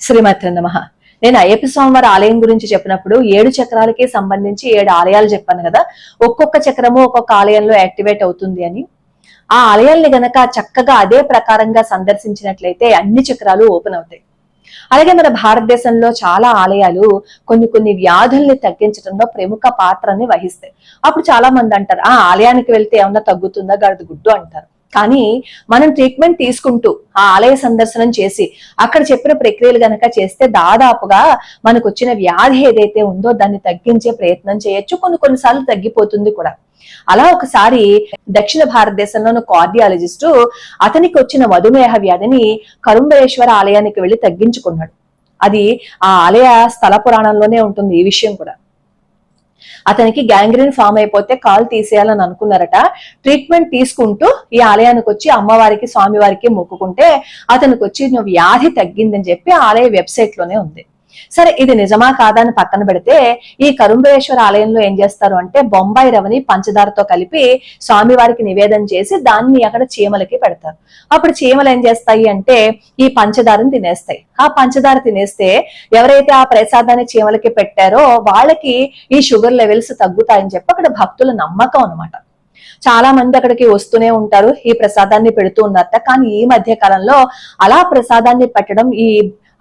శ్రీమాత్రే నమః. నేను అయ్యప్ప స్వామివారి ఆలయం గురించి చెప్పినప్పుడు 7 చక్రాలకి సంబంధించి 7 ఆలయాలు చెప్పాను కదా. ఒక్కొక్క చక్రము ఒక్కొక్క ఆలయంలో యాక్టివేట్ అవుతుంది అని. ఆ ఆలయాల్ని గనక చక్కగా అదే ప్రకారంగా సందర్శించినట్లయితే అన్ని చక్రాలు ఓపెన్ అవుతాయి. అలాగే మన భారతదేశంలో చాలా ఆలయాలు కొన్ని వ్యాధుల్ని తగ్గించడంలో ప్రముఖ పాత్రని వహిస్తాయి. అప్పుడు చాలా మంది అంటారు, ఆ ఆలయానికి వెళ్తే ఏమన్నా తగ్గుతుందా గడదు గుడ్డు అంటారు. కానీ మనం ట్రీట్మెంట్ తీసుకుంటూ ఆ ఆలయ సందర్శనం చేసి అక్కడ చెప్పిన ప్రక్రియలు గనక చేస్తే దాదాపుగా మనకు వచ్చిన వ్యాధి ఏదైతే ఉందో దాన్ని తగ్గించే ప్రయత్నం చేయొచ్చు. కొన్నిసార్లు తగ్గిపోతుంది కూడా. అలా ఒకసారి దక్షిణ భారతదేశంలోని కార్డియాలజిస్టు అతనికి వచ్చిన మధుమేహ వ్యాధిని కరుంబరేశ్వర ఆలయానికి వెళ్లి తగ్గించుకున్నాడు. అది ఆ ఆలయ స్థల పురాణంలోనే ఉంటుంది ఈ విషయం కూడా. అతనికి గ్యాంగ్రీన్ ఫామ్ అయిపోతే కాలు తీసేయాలని అనుకున్నారట. ట్రీట్మెంట్ తీసుకుంటూ ఈ ఆలయానికి వచ్చి అమ్మవారికి స్వామివారికి మొక్కుకుంటే అతనికి వచ్చి వ్యాధి తగ్గిందని చెప్పి ఆలయ వెబ్సైట్ లోనే ఉంది. సరే, ఇది నిజమా కాదా అని పక్కన పెడితే ఈ కరుంబరేశ్వర ఆలయంలో ఏం చేస్తారు అంటే బొంబాయి రవని పంచదారతో కలిపి స్వామివారికి నివేదన చేసి దాన్ని అక్కడ చీమలకి పెడతారు. అప్పుడు చీమలు ఏం చేస్తాయి అంటే ఈ పంచదారని తినేస్తాయి. ఆ పంచదార తినేస్తే ఎవరైతే ఆ ప్రసాదాన్ని చీమలకి పెట్టారో వాళ్ళకి ఈ షుగర్ లెవెల్స్ తగ్గుతాయని చెప్పి అక్కడ భక్తుల నమ్మకం అనమాట. చాలా మంది అక్కడికి వస్తూనే ఉంటారు, ఈ ప్రసాదాన్ని పెడుతూ ఉన్నారట. కానీ ఈ మధ్య కాలంలో అలా ప్రసాదాన్ని పెట్టడం ఈ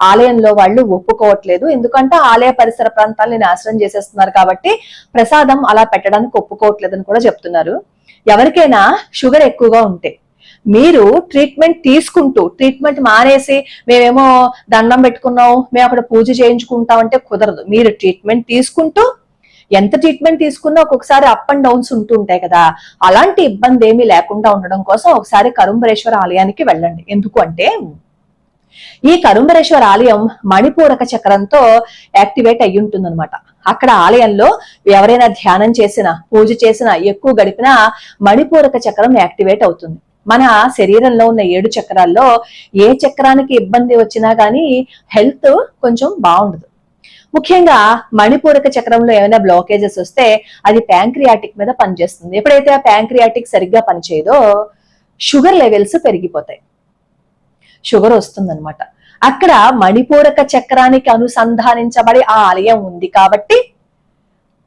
ఆలయంలో వాళ్ళు ఒప్పుకోవట్లేదు. ఎందుకంటే ఆలయ పరిసర ప్రాంతాలని నాశనం చేసేస్తున్నారు కాబట్టి ప్రసాదం అలా పెట్టడానికి ఒప్పుకోవట్లేదని కూడా చెప్తున్నారు. ఎవరికైనా షుగర్ ఎక్కువగా ఉంటే మీరు ట్రీట్మెంట్ తీసుకుంటూ ట్రీట్మెంట్ మానేసి మేమేమో దండం పెట్టుకున్నాం, మేము అక్కడ పూజ చేయించుకుంటాం అంటే కుదరదు. మీరు ట్రీట్మెంట్ తీసుకుంటూ ఎంత ట్రీట్మెంట్ తీసుకున్నా ఒక్కొక్కసారి అప్ అండ్ డౌన్స్ ఉంటూ ఉంటాయి కదా. అలాంటి ఇబ్బంది ఏమీ లేకుండా ఉండడం కోసం ఒకసారి కరుంబరేశ్వర ఆలయానికి వెళ్ళండి. ఎందుకు అంటే ఈ కరుంబరేశ్వర ఆలయం మణిపూరక చక్రంతో యాక్టివేట్ అయ్యి ఉంటుంది అనమాట. అక్కడ ఆలయంలో ఎవరైనా ధ్యానం చేసినా పూజ చేసినా ఎక్కువ గడిపినా మణిపూరక చక్రం యాక్టివేట్ అవుతుంది. మన శరీరంలో ఉన్న 7 చక్రాల్లో ఏ చక్రానికి ఇబ్బంది వచ్చినా గానీ హెల్త్ కొంచెం బాగుండదు. ముఖ్యంగా మణిపూరక చక్రంలో ఏమైనా బ్లాకేజెస్ వస్తే అది ప్యాంక్రియాటిక్ మీద పనిచేస్తుంది. ఎప్పుడైతే ఆ ప్యాంక్రియాటిక్ సరిగ్గా పనిచేయదో షుగర్ లెవెల్స్ పెరిగిపోతాయి, షుగర్ వస్తుందన్నమాట. అక్కడ మణిపూరక చక్రానికి అనుసంధానించబడి ఆ ఆలయం ఉంది కాబట్టి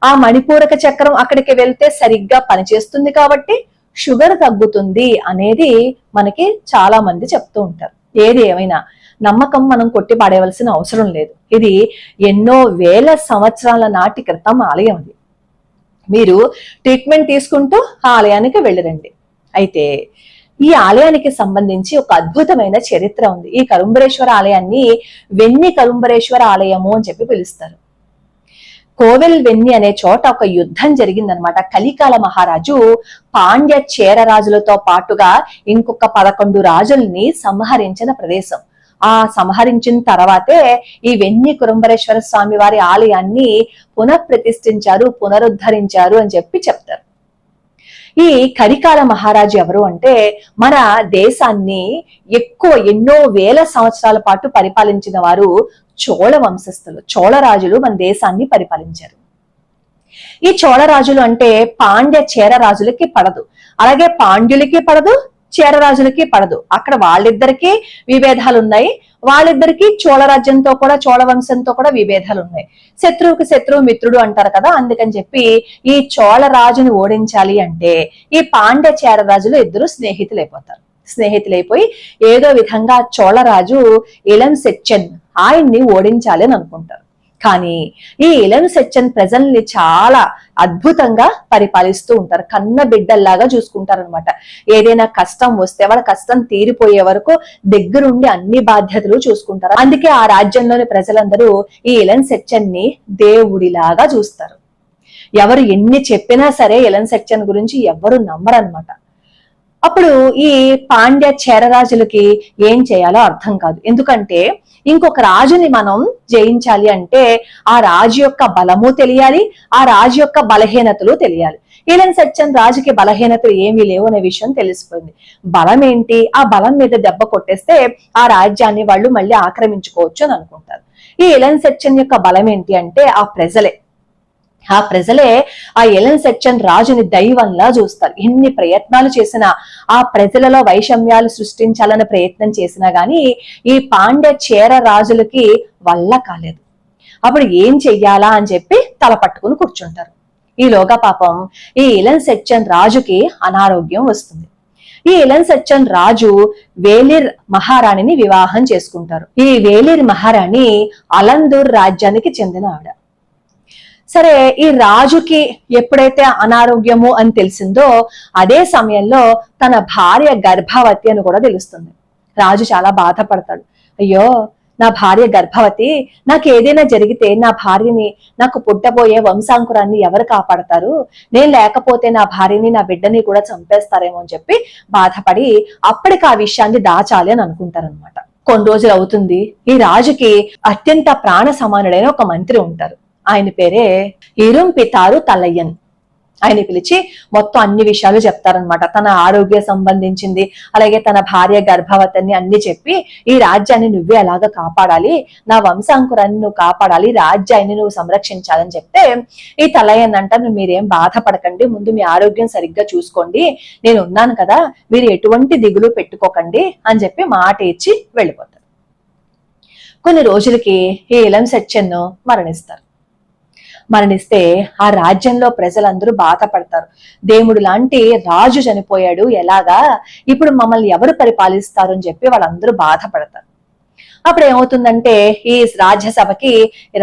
ఆ మణిపూరక చక్రం అక్కడికి వెళ్తే సరిగ్గా పనిచేస్తుంది కాబట్టి షుగర్ తగ్గుతుంది అనేది మనకి చాలా మంది చెప్తూ ఉంటారు. ఏది ఏమైనా నమ్మకం మనం కొట్టి పడేయవలసిన అవసరం లేదు. ఇది ఎన్నో వేల సంవత్సరాల నాటి క్రితం ఆలయం. అది మీరు ట్రీట్మెంట్ తీసుకుంటూ ఆ ఆలయానికి వెళ్ళిరండి. అయితే ఈ ఆలయానికి సంబంధించి ఒక అద్భుతమైన చరిత్ర ఉంది. ఈ కరుంబరేశ్వర ఆలయాన్ని వెన్ని కరుంబరేశ్వర ఆలయము అని చెప్పి పిలుస్తారు. కోవెల్ వెన్ని అనే చోట ఒక యుద్ధం జరిగిందనమాట. కలికాల మహారాజు పాండ్య చేర రాజులతో పాటుగా ఇంకొక 11 రాజుల్ని సంహరించిన ప్రదేశం. ఆ సంహరించిన తర్వాతే ఈ వెన్ని కరుంబరేశ్వర స్వామి వారి ఆలయాన్ని పునఃప్రతిష్ఠించారు, పునరుద్ధరించారు అని చెప్పి చెప్తారు. ఈ కలికాల మహారాజు ఎవరు అంటే మన దేశాన్ని ఎన్నో వేల సంవత్సరాల పాటు పరిపాలించిన వారు చోళ వంశస్థులు. చోళరాజులు మన దేశాన్ని పరిపాలించారు. ఈ చోళరాజులు అంటే పాండ్య చేర రాజులకి పడదు, అలాగే పాండ్యులకి పడదు, చేరరాజులకి పడదు. అక్కడ వాళ్ళిద్దరికీ విభేదాలు ఉన్నాయి. వాళ్ళిద్దరికీ చోళరాజ్యంతో కూడా చోళ వంశంతో కూడా విభేదాలు ఉన్నాయి. శత్రువుకి శత్రువు మిత్రుడు అంటారు కదా. అందుకని చెప్పి ఈ చోళరాజుని ఓడించాలి అంటే ఈ పాండ్య చేరరాజులు ఇద్దరు స్నేహితులైపోయి ఏదో విధంగా చోళరాజు ఇళం సెచ్చన్ ఆయన్ని ఓడించాలి అని అనుకుంటారు. కానీ ఈ ఇళం సెచ్చన్ ప్రజల్ని చాలా అద్భుతంగా పరిపాలిస్తూ ఉంటారు. కన్న బిడ్డల్లాగా చూసుకుంటారు అనమాట. ఏదైనా కష్టం వస్తే వాళ్ళ కష్టం తీరిపోయే వరకు దగ్గరుండి అన్ని బాధ్యతలు చూసుకుంటారు. అందుకే ఆ రాజ్యంలోని ప్రజలందరూ ఈ ఇళం సెచ్చన్ ని దేవుడిలాగా చూస్తారు. ఎవరు ఎన్ని చెప్పినా సరే ఇళం సెచ్చన్ గురించి ఎవరు నమ్మరన్నమాట. అప్పుడు ఈ పాండ్య చేరరాజులకి ఏం చేయాలో అర్థం కాదు. ఎందుకంటే ఇంకొక రాజుని మనం జయించాలి అంటే ఆ రాజు యొక్క బలము తెలియాలి, ఆ రాజు యొక్క బలహీనతలు తెలియాలి. ఇళం సెచ్చన్ రాజుకి బలహీనతలు ఏమీ లేవు అనే విషయం తెలిసిపోయింది. బలం ఏంటి? ఆ బలం మీద దెబ్బ కొట్టేస్తే ఆ రాజ్యాన్ని వాళ్ళు మళ్ళీ ఆక్రమించుకోవచ్చు అని అనుకుంటారు. ఈ ఇళం సెచ్చన్ యొక్క బలం ఏంటి అంటే ఆ ప్రజలే. ఆ ప్రజలే ఆ ఎలన్ సెక్షన్ రాజుని దైవంలా చూస్తారు. ఎన్ని ప్రయత్నాలు చేసినా, ఆ ప్రజలలో వైషమ్యాలు సృష్టించాలని ప్రయత్నం చేసినా గాని ఈ పాండ్య చేర రాజులకి వల్ల కాలేదు. అప్పుడు ఏం చెయ్యాలా అని చెప్పి తల పట్టుకుని కూర్చుంటారు. ఈలోగా పాపం ఈ ఎలన్ సెక్షన్ రాజుకి అనారోగ్యం వస్తుంది. ఈ ఎలన్ సెక్షన్ రాజు వేలిర్ మహారాణిని వివాహం చేసుకుంటారు. ఈ వేలిర్ మహారాణి అలందూర్ రాజ్యానికి చెందిన ఆవిడ. సరే, ఈ రాజుకి ఎప్పుడైతే అనారోగ్యము అని తెలిసిందో అదే సమయంలో తన భార్య గర్భవతి అని కూడా తెలుస్తుంది. రాజు చాలా బాధపడతాడు. అయ్యో, నా భార్య గర్భవతి, నాకు ఏదైనా జరిగితే నా భార్యని, నాకు పుట్టబోయే వంశాంకురాన్ని ఎవరు కాపాడతారు? నేను లేకపోతే నా భార్యని, నా బిడ్డని కూడా చంపేస్తారేమో అని చెప్పి బాధపడి అప్పటికి ఆ విషయాన్ని దాచాలి అని అనుకుంటారనమాట. కొన్ని రోజులు అవుతుంది. ఈ రాజుకి అత్యంత ప్రాణ సమానుడైన ఒక మంత్రి ఉంటారు. ఆయన పేరే ఇరుంపితారు తలయ్యన్. ఆయన పిలిచి మొత్తం అన్ని విషయాలు చెప్తారనమాట. తన ఆరోగ్య సంబంధించింది, అలాగే తన భార్య గర్భవతిని అన్ని చెప్పి, ఈ రాజ్యాన్ని నువ్వే ఎలాగ కాపాడాలి, నా వంశాంకురాన్ని నువ్వు కాపాడాలి, రాజ్యాన్ని నువ్వు సంరక్షించాలని చెప్తే ఈ తలయ్యన్ అంటారు, మీరేం బాధపడకండి, ముందు మీ ఆరోగ్యం సరిగ్గా చూసుకోండి, నేను ఉన్నాను కదా, మీరు ఎటువంటి దిగులు పెట్టుకోకండి అని చెప్పి మాట ఇచ్చి వెళ్ళిపోతారు. కొన్ని రోజులకి ఈ ఇలం సెక్షన్ మరణిస్తారు. మరణిస్తే ఆ రాజ్యంలో ప్రజలందరూ బాధపడతారు. దేవుడు లాంటి రాజు చనిపోయాడు, ఎలాగా ఇప్పుడు మమ్మల్ని ఎవరు పరిపాలిస్తారు అని చెప్పి వాళ్ళందరూ బాధపడతారు. అప్పుడు ఏమవుతుందంటే ఈ రాజ్యసభకి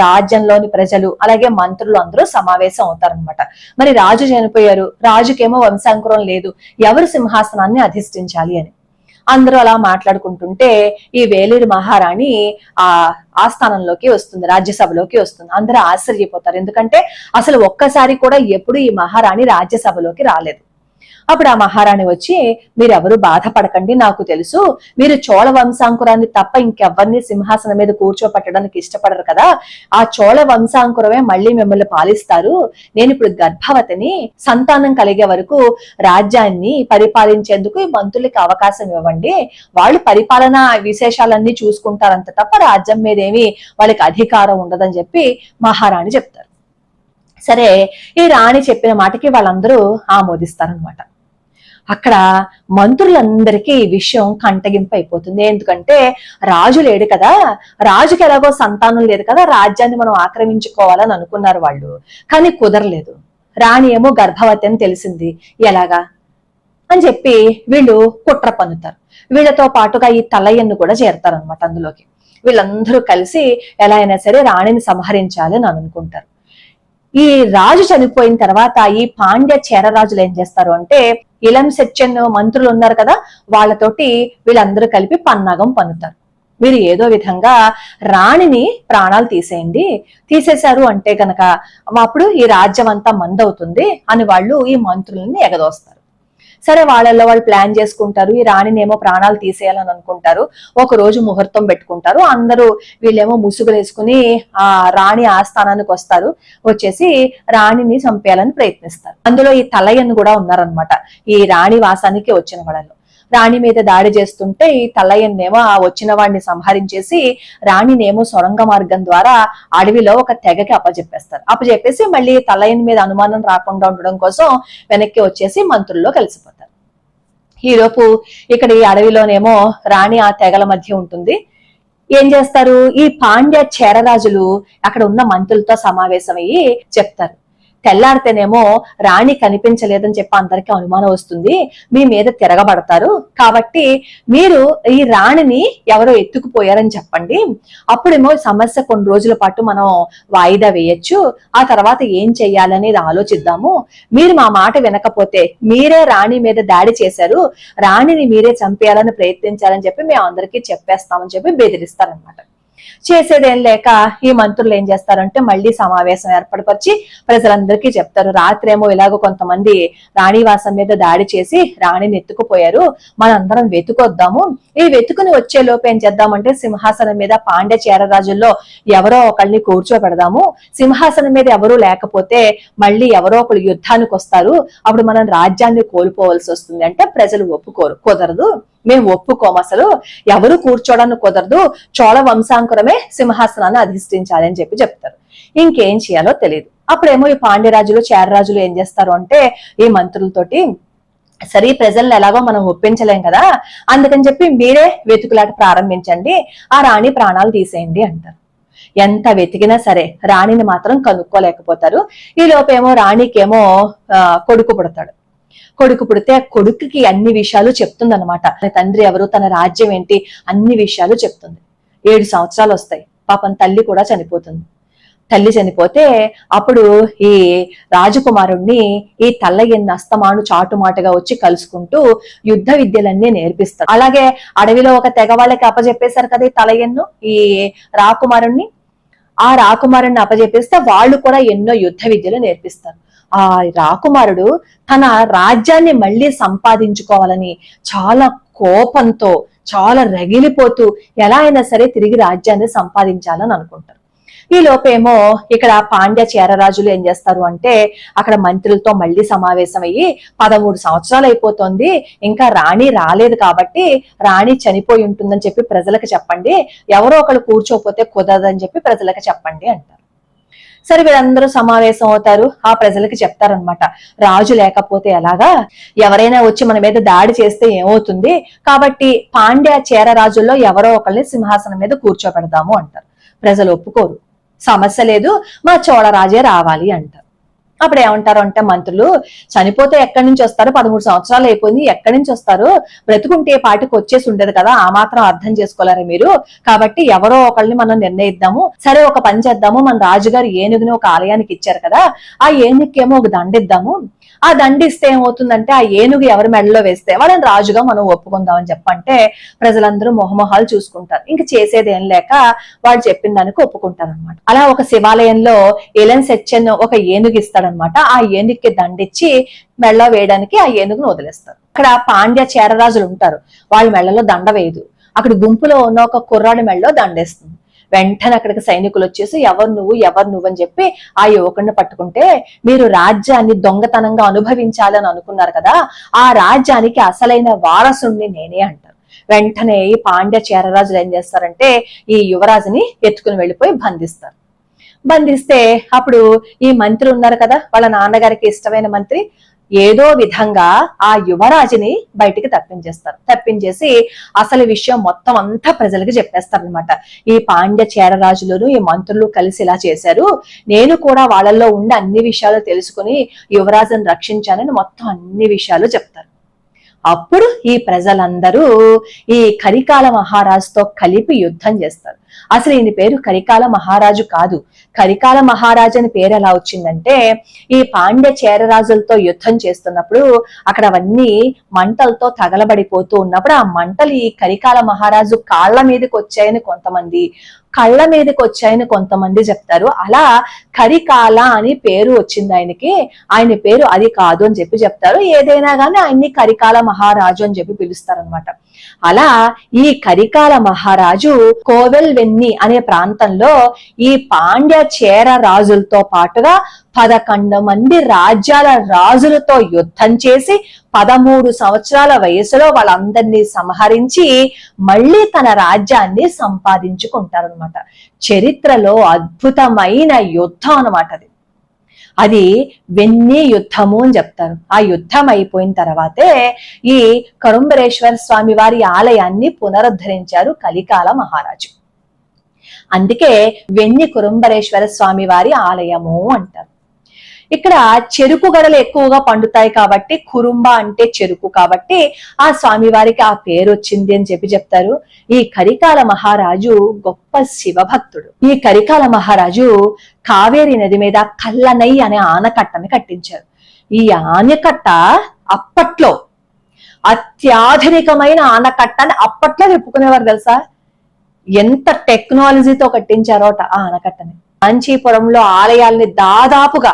రాజ్యంలోని ప్రజలు అలాగే మంత్రులు అందరూ సమావేశం అవుతారనమాట. మరి రాజు చనిపోయారు, రాజుకేమో వంశాంకురం లేదు, ఎవరు సింహాసనాన్ని అధిష్ఠించాలి అని అందరూ అలా మాట్లాడుకుంటుంటే ఈ వేలూరు మహారాణి ఆ స్థానంలోకి వస్తుంది, రాజ్యసభలోకి వస్తుంది. అందరూ ఆశ్చర్యపోతారు, ఎందుకంటే అసలు ఒక్కసారి కూడా ఎప్పుడు ఈ మహారాణి రాజ్యసభలోకి రాలేదు. అప్పుడు ఆ మహారాణి వచ్చి, మీరెవరు బాధపడకండి, నాకు తెలుసు మీరు చోళ వంశాంకురాన్ని తప్ప ఇంకెవరిని సింహాసనం మీద కూర్చోపెట్టడానికి ఇష్టపడరు కదా, ఆ చోళ వంశాంకురమే మళ్ళీ మిమ్మల్ని పాలిస్తారు. నేను ఇప్పుడు గర్భవతిని, సంతానం కలిగే వరకు రాజ్యాన్ని పరిపాలించేందుకు ఈ మంత్రులకి అవకాశం ఇవ్వండి, వాళ్ళు పరిపాలనా విశేషాలన్నీ చూసుకుంటారంత తప్ప రాజ్యం మీద ఏమి వాళ్ళకి అధికారం ఉండదని చెప్పి మహారాణి చెప్తారు. సరే, ఈ రాణి చెప్పిన మాటకి వాళ్ళందరూ ఆమోదిస్తారనమాట. అక్కడ మంత్రులందరికీ ఈ విషయం కంటగింపు అయిపోతుంది. ఎందుకంటే రాజు లేడు కదా, రాజుకి ఎలాగో సంతానం లేదు కదా, రాజ్యాన్ని మనం ఆక్రమించుకోవాలని అనుకున్నారు వాళ్ళు. కానీ కుదరలేదు. రాణి ఏమో గర్భవతి అని తెలిసింది, ఎలాగా అని చెప్పి వీళ్ళు కుట్ర పన్నుతారు. వీళ్ళతో పాటుగా ఈ తలయ్యను కూడా చేరతారనమాట అందులోకి. వీళ్ళందరూ కలిసి ఎలా అయినా సరే రాణిని సంహరించాలి అని అనుకుంటారు. ఈ రాజు చనిపోయిన తర్వాత ఈ పాండ్య చేరరాజులు ఏం చేస్తారు అంటే, ఇలం సెక్షన్ మంత్రులు ఉన్నారు కదా, వాళ్ళతోటి వీళ్ళందరూ కలిపి పన్నాగం పన్నుతారు. మీరు ఏదో విధంగా రాణిని ప్రాణాలు తీసేయండి, తీసేశారు అంటే గనక అప్పుడు ఈ రాజ్యం అంతా మందవుతుంది అని వాళ్ళు ఈ మంత్రులని ఎగదోస్తారు. సరే, వాళ్ళల్లో వాళ్ళు ప్లాన్ చేసుకుంటారు, ఈ రాణిని ఏమో ప్రాణాలు తీసేయాలని అనుకుంటారు. ఒక రోజు ముహూర్తం పెట్టుకుంటారు. అందరూ వీళ్ళేమో ముసుగులు వేసుకుని ఆ రాణి ఆస్థానానికి వస్తారు. వచ్చేసి రాణిని చంపేయాలని ప్రయత్నిస్తారు. అందులో ఈ తలయ్యను కూడా ఉన్నారనమాట. ఈ రాణి వాసానికి వచ్చిన వాళ్ళలో రాణి మీద దాడి చేస్తుంటే ఈ తలయ్యన్నేమో ఆ వచ్చిన వాడిని సంహరించేసి రాణినేమో సొరంగ మార్గం ద్వారా అడవిలో ఒక తెగకి అప్పచెప్పేసి మళ్ళీ తలయ్యన్ మీద అనుమానం రాకుండా ఉండడం కోసం వెనక్కి వచ్చేసి మంత్రుల్లో కలిసిపోతారు. ఈలోపు ఇక్కడ ఈ అడవిలోనేమో రాణి ఆ తెగల మధ్య ఉంటుంది. ఏం చేస్తారు, ఈ పాండ్య చేరరాజులు అక్కడ ఉన్న మంత్రులతో సమావేశమయ్యి చెప్తారు, తెల్లారితేనేమో రాణి కనిపించలేదని చెప్పి అందరికీ అనుమానం వస్తుంది, మీ మీద తిరగబడతారు, కాబట్టి మీరు ఈ రాణిని ఎవరో ఎత్తుకుపోయారని చెప్పండి, అప్పుడేమో సమస్య కొన్ని రోజుల పాటు మనం వాయిదా వేయొచ్చు, ఆ తర్వాత ఏం చెయ్యాలనేది ఆలోచిద్దాము, మీరు మా మాట వినకపోతే మీరే రాణి మీద దాడి చేశారు, రాణిని మీరే చంపేయాలని ప్రయత్నించాలని చెప్పి మేము అందరికీ చెప్పేస్తామని చెప్పి బెదిరిస్తారనమాట. చేసేదేం లేక ఈ మంత్రులు ఏం చేస్తారంటే మళ్ళీ సమావేశం ఏర్పడిపరిచి ప్రజలందరికీ చెప్తారు, రాత్రేమో ఇలాగో కొంతమంది రాణివాసం మీద దాడి చేసి రాణిని ఎత్తుకుపోయారు, మనందరం వెతుకొద్దాము, ఈ వెతుకుని వచ్చే లోపు ఏం చేద్దామంటే సింహాసనం మీద పాండ్య చేరరాజుల్లో ఎవరో ఒకళ్ళని కూర్చోబెడదాము, సింహాసనం మీద ఎవరూ లేకపోతే మళ్ళీ ఎవరో ఒకళ్ళు యుద్ధానికి వస్తారు, అప్పుడు మనం రాజ్యాన్ని కోల్పోవలసి వస్తుంది అంటే ప్రజలు ఒప్పుకోరు, కుదరదు, మేము ఒప్పుకోము, అసలు ఎవరు కూర్చోడానికి కుదరదు, చోళ వంశాంకురమే సింహాసనాన్ని అధిష్ఠించాలి అని చెప్తారు. ఇంకేం చేయాలో తెలియదు. అప్పుడేమో ఈ పాండ్యరాజులు చేరరాజులు ఏం చేస్తారు అంటే ఈ మంత్రులతోటి, సరే ప్రజలను ఎలాగో మనం ఒప్పించలేం కదా, అందుకని చెప్పి మీరే వెతుకులాట ప్రారంభించండి, ఆ రాణి ప్రాణాలు తీసేయండి అంటారు. ఎంత వెతికినా సరే రాణిని మాత్రం కనుక్కోలేకపోతారు. ఈ లోపేమో రాణికేమో కొడుకు పుడతాడు. కొడుకు పుడితే కొడుకుకి అన్ని విషయాలు చెప్తుంది అనమాట. తండ్రి ఎవరు, తన రాజ్యం ఏంటి, అన్ని విషయాలు చెప్తుంది. 7 సంవత్సరాలు వస్తాయి. పాపం తల్లి కూడా చనిపోతుంది. తల్లి చనిపోతే అప్పుడు ఈ రాజకుమారుణ్ణి ఈ తల్లయ్యన్న అస్తమాను చాటుమాటుగా వచ్చి కలుసుకుంటూ యుద్ధ విద్యలన్నీ నేర్పిస్తాడు. అలాగే అడవిలో ఒక తెగ వాళ్ళకి అప్పచెప్పేశారు కదా ఈ తలయ్యన్ను, ఈ రాకుమారుణ్ణి. ఆ రాకుమారుణ్ణి అప్పచెప్పేస్తే వాళ్ళు కూడా ఎన్నో యుద్ధ విద్యలు నేర్పిస్తారు. ఆ రాకుమారుడు తన రాజ్యాన్ని మళ్ళీ సంపాదించుకోవాలని చాలా కోపంతో, చాలా రగిలిపోతూ ఎలా అయినా సరే తిరిగి రాజ్యాన్ని సంపాదించాలని అనుకుంటారు. ఈ లోపేమో ఇక్కడ పాండ్య చేరరాజులు ఏం చేస్తారు అంటే అక్కడ మంత్రులతో మళ్ళీ సమావేశం అయ్యి 13 సంవత్సరాలు అయిపోతుంది, ఇంకా రాణి రాలేదు కాబట్టి రాణి చనిపోయి ఉంటుందని చెప్పి ప్రజలకు చెప్పండి, ఎవరో ఒకళ్ళు కూర్చోపోతే కుదరదని చెప్పి ప్రజలకు చెప్పండి అంటారు. సరే వీళ్ళందరూ సమావేశం అవుతారు, ఆ ప్రజలకి చెప్తారనమాట, రాజు లేకపోతే ఎలాగా, ఎవరైనా వచ్చి మన మీద దాడి చేస్తే ఏమవుతుంది, కాబట్టి పాండ్య చేరరాజుల్లో ఎవరో ఒకళ్ళని సింహాసనం మీద కూర్చోబెడదాము అంటారు. ప్రజలు ఒప్పుకోరు, సమస్య లేదు, మా చోళరాజే రావాలి అంటారు. అప్పుడు ఏమంటారు అంటే మంత్రులు, చనిపోతే ఎక్కడి నుంచి వస్తారు, 13 సంవత్సరాలు అయిపోయింది, ఎక్కడి నుంచి వస్తారు, బ్రతుకుంటే పాటికి వచ్చేసి ఉండేది కదా, ఆ మాత్రం అర్థం చేసుకోలేరు మీరు, కాబట్టి ఎవరో ఒకళ్ళని మనం నిర్ణయిద్దాము. సరే ఒక పని చేద్దాము, మన రాజుగారు ఏనుగుని ఒక ఆలయానికి ఇచ్చారు కదా, ఆ ఏనుగుకేమో ఒక దండిద్దాము, ఆ దండిస్తే ఏమవుతుందంటే ఆ ఏనుగు ఎవరి మెడలో వేస్తే వాళ్ళని రాజుగా మనం ఒప్పుకుందామని చెప్పంటే ప్రజలందరూ మొహమొహాలు చూసుకుంటారు. ఇంక చేసేది ఏం లేక వాడు చెప్పిన దానికి ఒప్పుకుంటారు అనమాట. అలా ఒక శివాలయంలో ఎలెన్ సెచ్చన్ ఒక ఏనుగు ఇస్తాడనమాట. ఆ ఏనుగుకి దండిచ్చి మెడలో వేయడానికి ఆ ఏనుగును వదిలేస్తారు. అక్కడ పాండ్య చేరరాజులు ఉంటారు, వాళ్ళ మెడలో దండ వేయదు. అక్కడ గుంపులో ఉన్న ఒక కుర్రాడి మెడలో దండేస్తుంది. వెంటనే అక్కడికి సైనికులు వచ్చేసి ఎవరు నువ్వు అని చెప్పి ఆ యువకుడిని పట్టుకుంటే, మీరు రాజ్యాన్ని దొంగతనంగా అనుభవించాలని అనుకున్నారు కదా, ఆ రాజ్యానికి అసలైన వారసుణ్ణి నేనే అంటారు. వెంటనే ఈ పాండ్య చేరరాజులు ఏం చేస్తారంటే ఈ యువరాజుని ఎత్తుకుని వెళ్ళిపోయి బంధిస్తారు. బంధిస్తే అప్పుడు ఈ మంత్రి ఉన్నారు కదా, వాళ్ళ నాన్నగారికి ఇష్టమైన మంత్రి, ఏదో విధంగా ఆ యువరాజుని బయటికి తప్పించేస్తారు. తప్పించేసి అసలు విషయం మొత్తం అంతా ప్రజలకు చెప్పేస్తారు అనమాట. ఈ పాండ్య చేరరాజులను ఈ మంత్రులు కలిసి ఇలా చేశారు, నేను కూడా వాళ్ళల్లో ఉండి అన్ని విషయాలు తెలుసుకుని యువరాజుని రక్షించానని మొత్తం అన్ని విషయాలు చెప్తారు. అప్పుడు ఈ ప్రజలందరూ ఈ కరికాల మహారాజుతో కలిపి యుద్ధం చేస్తారు. అసలు ఈయన పేరు కరికాల మహారాజు కాదు. కరికాల మహారాజు అని పేరు ఎలా వచ్చిందంటే ఈ పాండ్య చేరరాజులతో యుద్ధం చేస్తున్నప్పుడు అక్కడ అవన్నీ మంటలతో తగలబడిపోతూ ఉన్నప్పుడు ఆ మంటలు ఈ కరికాల మహారాజు కాళ్ల మీదకి వచ్చాయని కొంతమంది, కళ్ళ మీదకి వచ్చాయని కొంతమంది చెప్తారు. అలా కరికాల అని పేరు వచ్చింది ఆయనకి, ఆయన పేరు అది కాదు అని చెప్పి చెప్తారు. ఏదైనా కానీ ఆయన్ని కరికాల మహారాజు అని చెప్పి పిలుస్తారనమాట. అలా ఈ కరికాల మహారాజు కోవెల్వెన్ని అనే ప్రాంతంలో ఈ పాండ్య చేర రాజులతో పాటుగా 11 మంది రాజ్యాల రాజులతో యుద్ధం చేసి 13 సంవత్సరాల వయసులో వాళ్ళందరినీ సంహరించి మళ్ళీ తన రాజ్యాన్ని సంపాదించుకుంటారనమాట. చరిత్రలో అద్భుతమైన యుద్ధం అనమాట అది. అది వెన్ని యుద్ధము అని చెప్తారు. ఆ యుద్ధం అయిపోయిన తర్వాతే ఈ కరుంబరేశ్వర స్వామి వారి ఆలయాన్ని పునరుద్ధరించారు కలికాల మహారాజు. అందుకే వెన్ని కురుంబరేశ్వర స్వామి వారి ఆలయము అంటారు. ఇక్కడ చెరుకు గడలు ఎక్కువగా పండుతాయి కాబట్టి కురుంబ అంటే చెరుకు కాబట్టి ఆ స్వామి వారికి ఆ పేరు వచ్చింది అని చెప్పి చెప్తారు. ఈ కరికాల మహారాజు గొప్ప శివభక్తుడు. ఈ కరికాల మహారాజు కావేరి నది మీద కల్లనై అనే ఆనకట్టని కట్టించారు. ఈ ఆనకట్ట అప్పట్లో అత్యాధునికమైన ఆనకట్ట అని అప్పట్లో చెప్పుకునేవారు తెలుసా. ఎంత టెక్నాలజీతో కట్టించారోట ఆ ఆనకట్టని. కాంచీపురంలో ఆలయాల్ని దాదాపుగా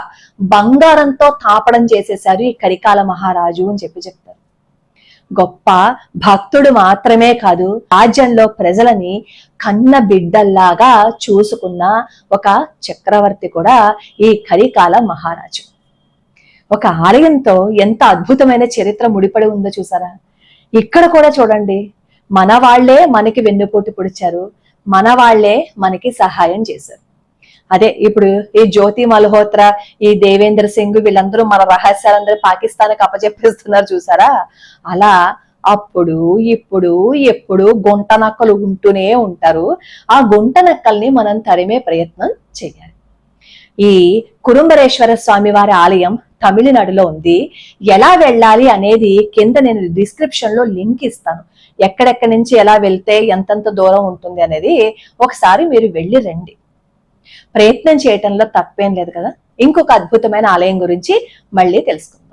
బంగారంతో తాపడం చేసేశారు ఈ కరికాల మహారాజు అని చెప్పి చెప్తారు. గొప్ప భక్తుడు మాత్రమే కాదు, రాజ్యంలో ప్రజలని కన్న బిడ్డల్లాగా చూసుకున్న ఒక చక్రవర్తి కూడా ఈ కరికాల మహారాజు. ఒక ఆలయంతో ఎంత అద్భుతమైన చరిత్ర ముడిపడి ఉందో చూసారా. ఇక్కడ కూడా చూడండి, మన వాళ్లే మనకి వెన్నుపోటు పొడిచారు, మన వాళ్లే మనకి సహాయం చేశారు. అదే ఇప్పుడు ఈ జ్యోతి మల్హోత్రా, ఈ దేవేంద్ర సింగ్, వీళ్ళందరూ మన రహస్యాలందరూ పాకిస్తాన్కి అప్పచెప్పేస్తున్నారు చూసారా. అలా అప్పుడు ఇప్పుడు ఎప్పుడు గుంట నక్కలు ఉంటూనే ఉంటారు. ఆ గుంట నక్కల్ని మనం తరిమే ప్రయత్నం చేయాలి. ఈ కురుంబరేశ్వర స్వామి వారి ఆలయం తమిళనాడులో ఉంది. ఎలా వెళ్ళాలి అనేది కింద నేను డిస్క్రిప్షన్ లో లింక్ ఇస్తాను. ఎక్కడెక్కడి నుంచి ఎలా వెళ్తే ఎంతంత దూరం ఉంటుంది అనేది ఒకసారి మీరు వెళ్ళి రండి. ప్రయత్నం చేయటంలో తప్పేం లేదు కదా. ఇంకొక అద్భుతమైన ఆలయం గురించి మళ్ళీ తెలుసుకుందాం.